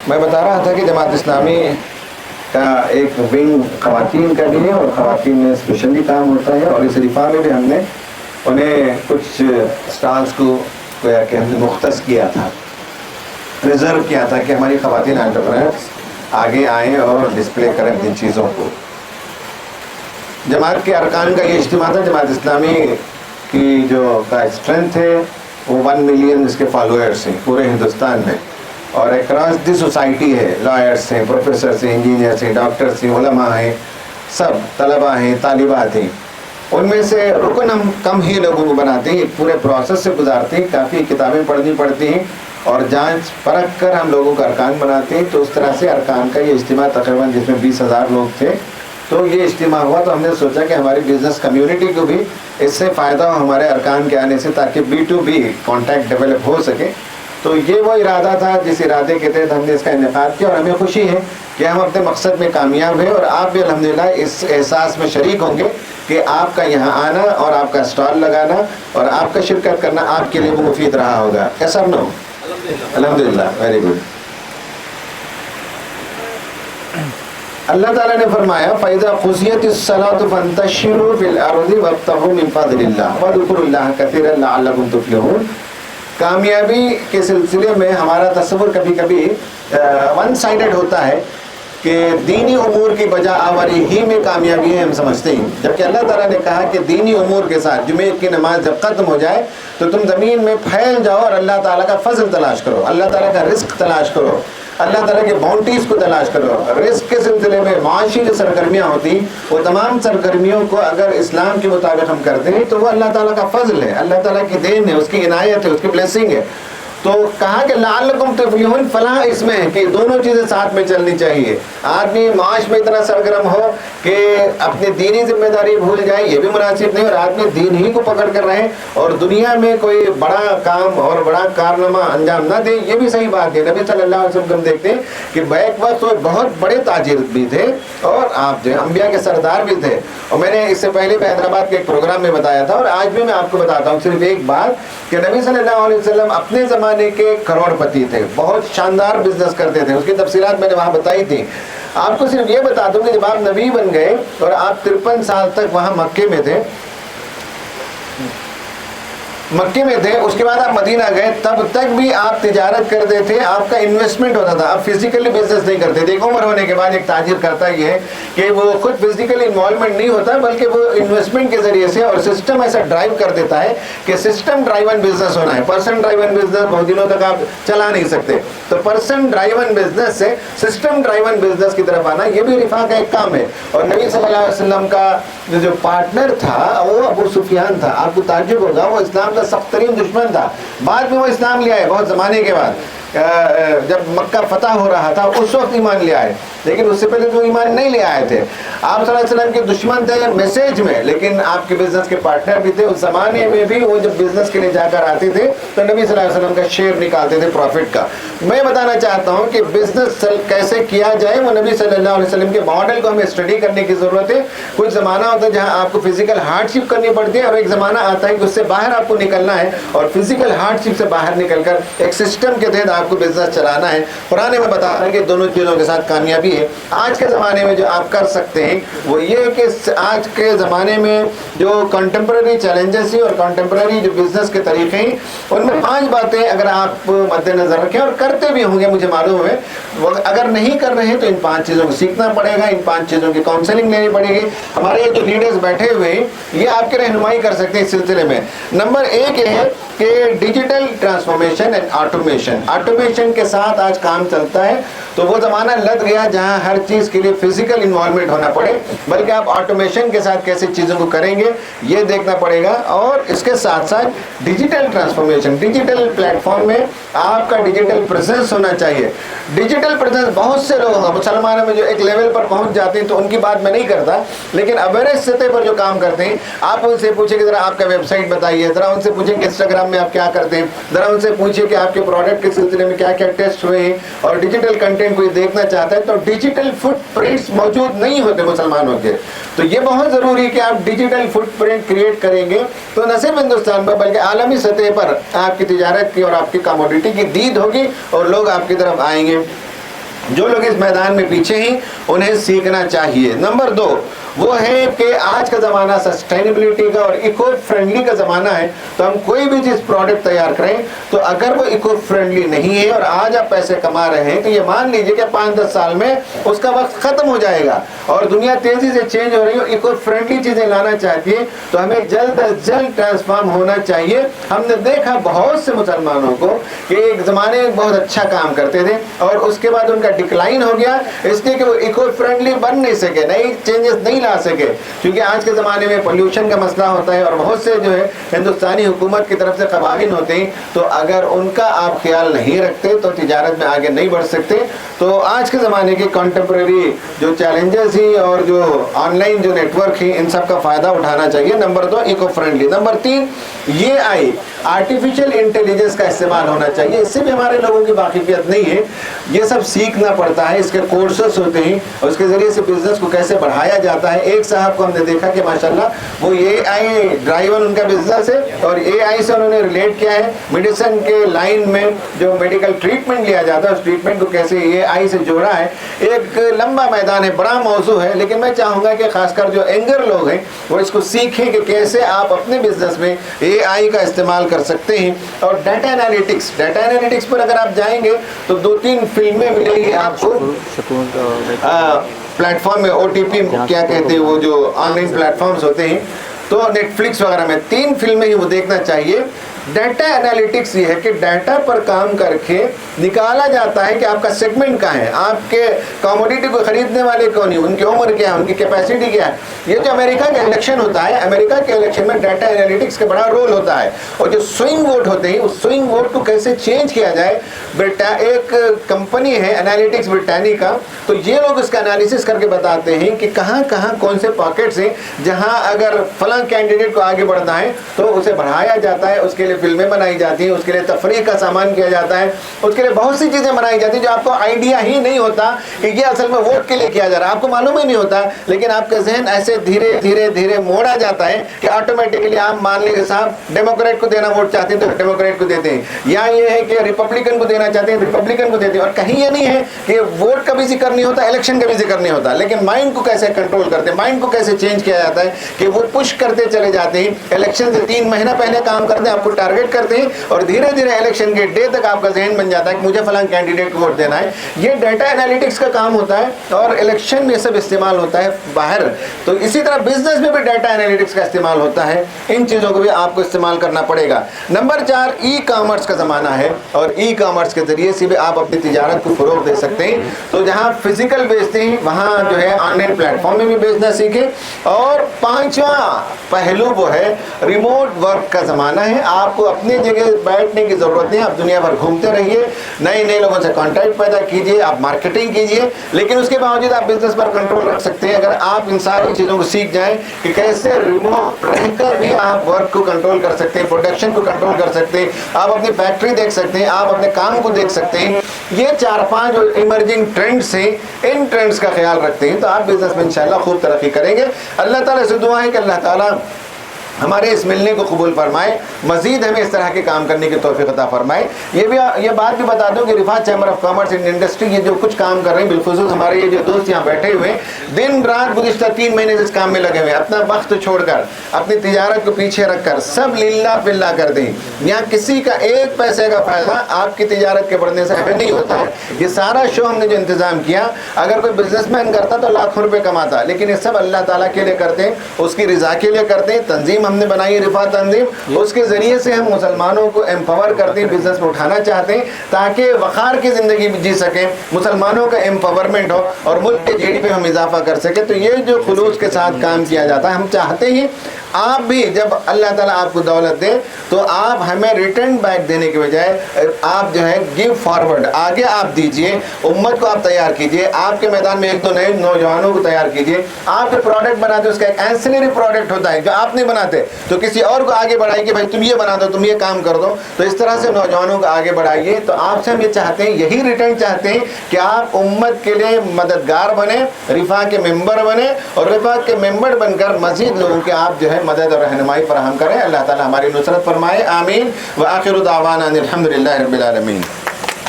میں بتا رہا تھا کہ جماعت اسلامی کا ایک ونگ خواتین کا بھی ہے اور خواتین میں اسپیشلی کام ہوتا ہے، اور اس رفاع میں بھی ہم نے انہیں کچھ اسٹالس کو گویا کہ ہم نے مختص کیا تھا، ریزرو کیا تھا کہ ہماری خواتین انٹرپرینرز آگے آئیں اور ڈسپلے کریں ان چیزوں کو۔ جماعت کے ارکان کا یہ اجتماع تھا۔ جماعت اسلامی کی جو کا اسٹرینتھ ہے وہ 1 ملین اس کے فالوورس ہیں پورے ہندوستان میں، اور اکراس دی سوسائٹی ہے، لائرس ہیں، پروفیسرس ہیں، انجینئرس ہیں، ڈاکٹرس ہیں، علماء ہیں، سب طلباء ہیں، طالبات ہیں۔ ان میں سے رکن ہم کم ہی لوگوں کو بناتے ہیں، ایک پورے پروسیس سے گزارتے ہیں، کافی کتابیں پڑھنی پڑتی ہیں اور جانچ پرکھ کر ہم لوگوں کا ارکان بناتے ہیں۔ تو اس طرح سے ارکان کا یہ اجتماع تقریباً جس میں 20,000 لوگ تھے، تو یہ اجتماع ہوا تو ہم نے سوچا کہ ہماری بزنس کمیونٹی کو بھی اس سے فائدہ ہو ہمارے ارکان کے آنے سے، تاکہ B2B کانٹیکٹ ڈیولپ ہو سکے۔ تو یہ وہ ارادہ تھا جس ارادے کے تحت ہم نے اس کا انعقاد کیا، اور ہمیں خوشی ہے کہ ہم اپنے مقصد میں کامیاب ہیں، اور آپ بھی الحمدللہ اس احساس میں شریک ہوں گے کہ آپ کا یہاں آنا اور آپ کا اسٹال لگانا اور آپ کا شرکت کرنا آپ کے لیے وہ مفید رہا ہوگا۔ ایسا نو؟ الحمدللہ، ویری گڈ۔ اللہ تعالیٰ نے فرمایا فَإِذَا قُضِيَتِ الصَّلَاةُ فَانتَشِرُوا فِي الْأَرْضِ وَابْتَغُوا مِن فَضْلِ اللَّهِ وَاذْكُرُوا اللَّهَ كَثِيرًا لَعَلَّكُمْ تُفْلِحُونَ۔ کامیابی کے سلسلے میں ہمارا تصور کبھی کبھی ون سائیڈڈ ہوتا ہے کہ دینی امور کی بجا آوری ہی میں کامیابی ہے ہم سمجھتے ہیں، جبکہ اللہ تعالیٰ نے کہا کہ دینی امور کے ساتھ جمعے کی نماز جب ختم ہو جائے تو تم زمین میں پھیل جاؤ اور اللہ تعالیٰ کا فضل تلاش کرو، اللہ تعالیٰ کا رزق تلاش کرو، اللہ تعالیٰ کے باؤنٹیز کو تلاش کرو۔ رزق کے سلسلے میں معاشی جو سرگرمیاں ہوتی وہ تمام سرگرمیوں کو اگر اسلام کے مطابق ہم کرتے ہیں تو وہ اللہ تعالیٰ کا فضل ہے، اللہ تعالیٰ کی دین ہے، اس کی عنایت ہے، اس کی بلیسنگ ہے۔ تو کہا کہ لعلکم تفلحون، فلاح اس میں ہے کہ دونوں چیزیں ساتھ میں چلنی چاہیے۔ آدمی معاش میں اتنا سرگرم ہو کہ اپنی دینی ذمہ داری بھول جائے، یہ بھی مناسب نہیں، اور آدمی دین ہی کو پکڑ کر رہے اور دنیا میں کوئی بڑا کام اور بڑا کارنامہ انجام نہ دے، یہ بھی صحیح بات ہے۔ نبی صلی اللہ علیہ وسلم کو ہم دیکھتے ہیں کہ بیک وقت وہ بہت بڑے تاجر بھی تھے اور آپ جو انبیاء کے سردار بھی تھے، اور میں نے اس سے پہلے حیدرآباد کے ایک پروگرام میں بتایا تھا، اور آج بھی میں آپ کو بتاتا ہوں صرف ایک بات کہ نبی صلی اللہ علیہ وسلم اپنے زمانے کے کروڑ پتی تھے، بہت شاندار بزنس کرتے تھے، اس کی تفصیلات میں نے وہاں بتائی تھی۔ آپ کو صرف یہ بتا دوں کہ جب آپ نبی بن گئے اور آپ 53 سال تک وہاں مکے میں تھے، اس کے بعد آپ مدینہ گئے، تب تک بھی آپ تجارت کرتے تھے، آپ کا انویسٹمنٹ ہوتا تھا، آپ فزیکلی بزنس نہیں کرتے تھے۔ ایک عمر ہونے کے بعد ایک تاجر کرتا یہ ہے کہ وہ خود فزیکلی انوالومنٹ نہیں ہوتا، بلکہ وہ انویسٹمنٹ کے ذریعے سے اور سسٹم ایسا ڈرائیو کر دیتا ہے کہ سسٹم ڈرائیون بزنس ہونا ہے۔ پرسن ڈرائیون بزنس بہت دنوں تک آپ چلا نہیں سکتے، تو پرسن ڈرائیون بزنس سے سسٹم ڈرائیون بزنس کی طرف آنا یہ بھی رفاع کا ایک کام ہے۔ اور نبی صلی اللہ علیہ وسلم کا جو پارٹنر تھا وہ ابو سفیان تھا۔ آپ کو تعجب ہوگا، وہ اسلام کا سخت ترین دشمن تھا، بعد میں وہ اسلام لے آئے بہت زمانے کے بعد، جب مکہ فتح ہو رہا تھا اس وقت ایمان لے آئے، لیکن اس سے پہلے تو ایمان نہیں لے آئے تھے۔ آپ صلی اللہ علیہ وسلم کے دشمن تھے میسیج میں، لیکن آپ کے بزنس کے پارٹنر بھی تھے۔ اس زمانے میں بھی وہ جب بزنس کے لیے جا کر آتے تھے تو نبی صلی اللہ علیہ وسلم کا شیئر نکالتے تھے پروفٹ کا۔ میں بتانا چاہتا ہوں کہ بزنس کیسے کیا جائے وہ نبی صلی اللہ علیہ وسلم کے ماڈل کو ہمیں اسٹڈی کرنے کی ضرورت ہے۔ کچھ زمانہ ہوتا ہے جہاں آپ کو فزیکل ہارڈ شپ کرنی پڑتی ہے، اور ایک زمانہ آتا ہے کہ اس سے باہر آپ کو نکلنا ہے، اور فزیکل ہارڈ شپ سے باہر نکل کر ایک سسٹم کے تحت آپ کو بزنس چلانا ہے۔ قرآن میں بتا رہا ہے کہ دونوں چیزوں کے ساتھ کامیابی ہے۔ آج کے زمانے میں جو آپ کر سکتے ہیں وہ یہ ہے کہ آج کے زمانے میں جو کنٹمپرری چیلنجز ہیں اور کنٹمپرری جو بزنس کے طریقے ہیں، ان میں 5 باتیں اگر آپ مد نظر رکھیں، اور کرتے بھی ہوں گے مجھے معلوم ہے، اگر نہیں کر رہے ہیں تو ان 5 چیزوں کو سیکھنا پڑے گا، ان 5 چیزوں کی کاؤنسلنگ لینی پڑے گی۔ ہمارے جو لیڈرز بیٹھے ہوئے ہیں یہ آپ کی رہنمائی کر سکتے ہیں اس سلسلے میں۔ نمبر 1 یہ ہے کہ ڈیجیٹل ٹرانسفارمیشن اینڈ آٹومیشن کے ساتھ آج کام چلتا ہے۔ تو وہ زمانہ لگ گیا جہاں ہر چیز کے لیے فزیکل انوالومنٹ ہونا پڑے، بلکہ آپ آٹومیشن کے ساتھ کیسے چیزوں کو کریں گے یہ دیکھنا پڑے گا۔ اور اس کے ساتھ ساتھ digital transformation, digital plate form میں آپ کا ڈیجیٹل پریزنس ہونا چاہیے۔ ڈیجیٹل پریزنس بہت سے لوگ مسلمانوں میں جو ایک لیول پر پہنچ جاتے ہیں تو ان کی بات میں نہیں کرتا، لیکن اویریج سطح پر جو کام کرتے ہیں آپ ان سے پوچھیں کہ ذرا آپ کا ویب سائٹ بتائیے، ذرا ان سے پوچھیں کہ انسٹاگرام میں آپ کیا کرتے ہیں، ذرا ان سے پوچھیں کہ آپ کے پروڈکٹ کے سلسلے میں کیا کیا ٹیسٹ ہوئے ہیں، اور ڈیجیٹل کنٹینٹ کوئی دیکھنا چاہتا ہے تو ڈیجیٹل فٹ پرنٹس موجود نہیں ہوتے مسلمانوں کے۔ تو یہ بہت ضروری ہے کہ آپ ڈیجیٹل فٹ پرنٹ کریٹ کریں گے تو نہ صرف ہندوستان پر بلکہ عالمی سطح پر آپ کی تجارت کی اور آپ کی کموڈیٹی کی دید ہوگی اور لوگ آپ کی طرف آئیں گے۔ जो लोग इस मैदान में पीछे हैं उन्हें सीखना चाहिए। नंबर 2 वो है कि आज का ज़माना सस्टेनेबिलिटी का और इको फ्रेंडली का ज़माना है, तो हम कोई भी चीज़ प्रोडक्ट तैयार करें तो अगर वो इको फ्रेंडली नहीं है और आज आप पैसे कमा रहे हैं तो ये मान लीजिए कि 5-10 साल में उसका वक्त ख़त्म हो जाएगा और दुनिया तेज़ी से चेंज हो रही है, इको फ्रेंडली चीज़ें लाना चाहती है, तो हमें जल्द अज जल्द ट्रांसफॉर्म होना चाहिए। हमने देखा बहुत से मुसलमानों को कि एक ज़माने में बहुत अच्छा काम करते थे और उसके बाद उनका डिक्लाइन हो गया, इसलिए कि वो इको फ्रेंडली बन नहीं सके, नई चेंजेस नहीं ला सके, क्योंकि आज के ज़माने में पोल्यूशन का मसला होता है और बहुत से जो है हिंदुस्तानी हुकूमत की तरफ से कवानीन होते हैं, तो अगर उनका आप ख्याल नहीं रखते तो तिजारत में आगे नहीं बढ़ सकते। तो आज के ज़माने के कंटेम्प्रेरी जो चैलेंजेस हैं और जो ऑनलाइन जो नेटवर्क हैं, इन सब का फ़ायदा उठाना चाहिए। Number 2 eco friendly. नंबर 3 ये आर्टिफिशियल इंटेलिजेंस का इस्तेमाल होना चाहिए। इससे भी हमारे लोगों की वाकिफियत नहीं है, ये सब सीखना पड़ता है, इसके कोर्सेस होते हैं और उसके ज़रिए से बिज़नेस को कैसे बढ़ाया जाता है। एक साहब को हमने देखा कि माशाल्लाह वो AI ड्राइवन उनका बिजनेस है और AI से उन्होंने रिलेट किया है मेडिसिन के लाइन में जो मेडिकल ट्रीटमेंट लिया जाता है, उस ट्रीटमेंट को कैसे AI से जोड़ा है। एक लंबा मैदान है, बड़ा मौजू है, लेकिन मैं चाहूँगा कि खासकर जो एंगर लोग हैं वो इसको सीखें कि कैसे आप अपने बिजनेस में AI का इस्तेमाल कर सकते हैं। और डाटा एनालिटिक्स पर अगर आप जाएंगे तो 2-3 फिल्में मिलेंगी आपको प्लेटफॉर्म में, OTP क्या कहते हैं वो जो ऑनलाइन प्लेटफॉर्म्स होते हैं, तो नेटफ्लिक्स वगैरह में 3 फिल्में ही वो देखना चाहिए। डाटा एनालिटिक्स ये है कि डाटा पर काम करके निकाला जाता है कि आपका सेगमेंट कहाँ है, आपके कमोडिटी को खरीदने वाले कौन है, उनकी उम्र क्या है, उनकी कैपेसिटी क्या है। ये जो अमेरिका का इलेक्शन होता है, अमेरिका के इलेक्शन में डाटा एनालिटिक्स का बड़ा रोल होता है और जो स्विंग वोट होते हैं उस स्विंग वोट को कैसे चेंज किया जाए। एक कंपनी है एनालिटिक्स ब्रिटानिका, तो ये लोग इसका एनालिसिस करके बताते हैं कि कहाँ कहाँ कौन से पॉकेट्स हैं जहाँ अगर फलां कैंडिडेट को आगे बढ़ना है तो उसे बढ़ाया जाता है, उसके लिए फिल्में बनाई जाती हैं, उसके लिए तफरीह का सामान किया जाता है, उसके लिए बहुत सी चीज़ें बनाई जाती हैं जो आपको आइडिया ही नहीं होता कि ये असल में वोट के लिए किया जा रहा है, आपको मालूम ही नहीं होता, लेकिन आपका जहन ऐसे धीरे धीरे धीरे मोड़ा जाता है कि ऑटोमेटिकली आप मान लीजिए साहब डेमोक्रेट को देना वोट चाहते हैं तो डेमोक्रेट को देते हैं, या ये है कि रिपब्लिकन को देना चाहते हैं रिपब्लिकन को देते हैं। और कहीं ये नहीं है कि वोट का भी जिक्र नहीं होता, इलेक्शन का भी जिक्र नहीं होता, लेकिन माइंड को कैसे कंट्रोल करते हैं, माइंड को कैसे चेंज किया जाता है कि वो पुश करते चले जाते हैं। इलेक्शन से 3 महीना पहले काम करते हैं, आपको टारगेट करते हैं और धीरे धीरे इलेक्शन के डे तक आपका जहन बन जाता है कि मुझे फलां कैंडिडेट को वोट देना है। ये डाटा एनालिटिक्स का काम होता है और इलेक्शन में सब इस्तेमाल होता है बाहर। तो इसी तरह बिजनेस में भी डाटा एनालिटिक्स का इस्तेमाल होता है, इन चीज़ों को भी आपको इस्तेमाल करना पड़ेगा। नंबर 4 ई कॉमर्स का ज़माना है और ई कॉमर्स के ज़रिए से भी आप अपनी तिजारत को फ़रोग़ दे सकते हैं। तो जहाँ फिजिकल बेचते हैं वहाँ जो है ऑनलाइन प्लेटफॉर्म में भी बेचना सीखें। और 5वां पहलू वो है रिमोट वर्क का ज़माना है, आपको अपनी जगह बैठने की ज़रूरत नहीं, आप दुनिया भर घूमते रहिए, नए नए लोगों से कॉन्टैक्ट पैदा कीजिए, आप मार्केटिंग कीजिए, लेकिन उसके बावजूद आप बिजनेस पर कंट्रोल रख सकते हैं अगर आप इन सारी चीज़ों को सीख जाएं कि कैसे रिमोट रहकर भी आप वर्क को कंट्रोल कर सकते हैं, प्रोडक्शन को कंट्रोल कर सकते हैं, आप अपनी फैक्ट्री देख सकते हैं, आप अपने काम को देख सकते हैं। ये 4-5 जो इमर्जिंग ट्रेंड्स हैं, इन ट्रेंड्स का ख्याल रखते हैं तो आप बिजनेस में इंशाल्लाह खूब तरक्की करेंगे। अल्लाह ताला से दुआ है कि अल्लाह ताला हमारे इस मिलने को कबूल फरमाए, मज़ीद हमें इस तरह के काम करने की तौफीक अता फरमाए। ये बात भी बता दूं कि Rifat chamber of commerce and industry ये जो कुछ काम कर रहे हैं, बिलखुसूस हमारे ये जो दोस्त यहाँ बैठे हुए दिन रात गुज़िश्ता 3 महीने से इस काम में लगे हुए हैं, अपना वक्त छोड़कर अपनी तिजारत को पीछे रखकर सब लिल्लाह फिल्लाह कर दें। यहाँ किसी का 1 पैसे का फ़ायदा आपकी तिजारत के बढ़ने से हमें नहीं होता है। ये सारा शो हमने जो इंतज़ाम किया, अगर कोई बिजनेसमैन करता तो लाखों रुपये कमाता, लेकिन ये सब अल्लाह ताला के लिए करते हैं, उसकी रज़ा के लिए करते हैं। तंजीम हमने बनाई है रिफात तंजीम, उसके ज़रिए से हम मुसलमानों को एम्पावर करते हैं, बिजनेस में उठाना चाहते हैं ताकि वक़ार की ज़िंदगी जी सकें, मुसलमानों का एम्पावरमेंट हो और मुल्क के GDP में हम इजाफा कर सकें। तो ये जो खुलूस के साथ काम किया जाता है, हम चाहते हैं आप भी जब अल्लाह ताला आपको दौलत दे तो आप हमें रिटर्न बैक देने के बजाय आप जो है गिव फॉरवर्ड, आगे आप दीजिए, उम्मत को आप तैयार कीजिए, आपके मैदान में 1-2 नए नौजवानों को तैयार कीजिए। आप जो प्रोडक्ट बनाते उसका एक एंसिलरी प्रोडक्ट होता है जो आप नहीं बनाते, तो किसी और को आगे बढ़ाइए कि भाई तुम ये बना दो, तुम ये काम कर दो। तो इस तरह से नौजवानों को आगे बढ़ाइए। तो आपसे हम ये चाहते हैं, यही रिटर्न चाहते हैं कि आप उम्मत के लिए मददगार बने, रिफा के मेंबर बने और रिफा के मेंबर बनकर मज़ीद लोगों के आप जो है मदद और रहनुमाई फराहम करें। अल्लाह ताला हमारी नुसरत फरमाए, आमीन। व आखिरु दावाना अनिल हम्दुलिल्लाहि रब्बिल आलमीन।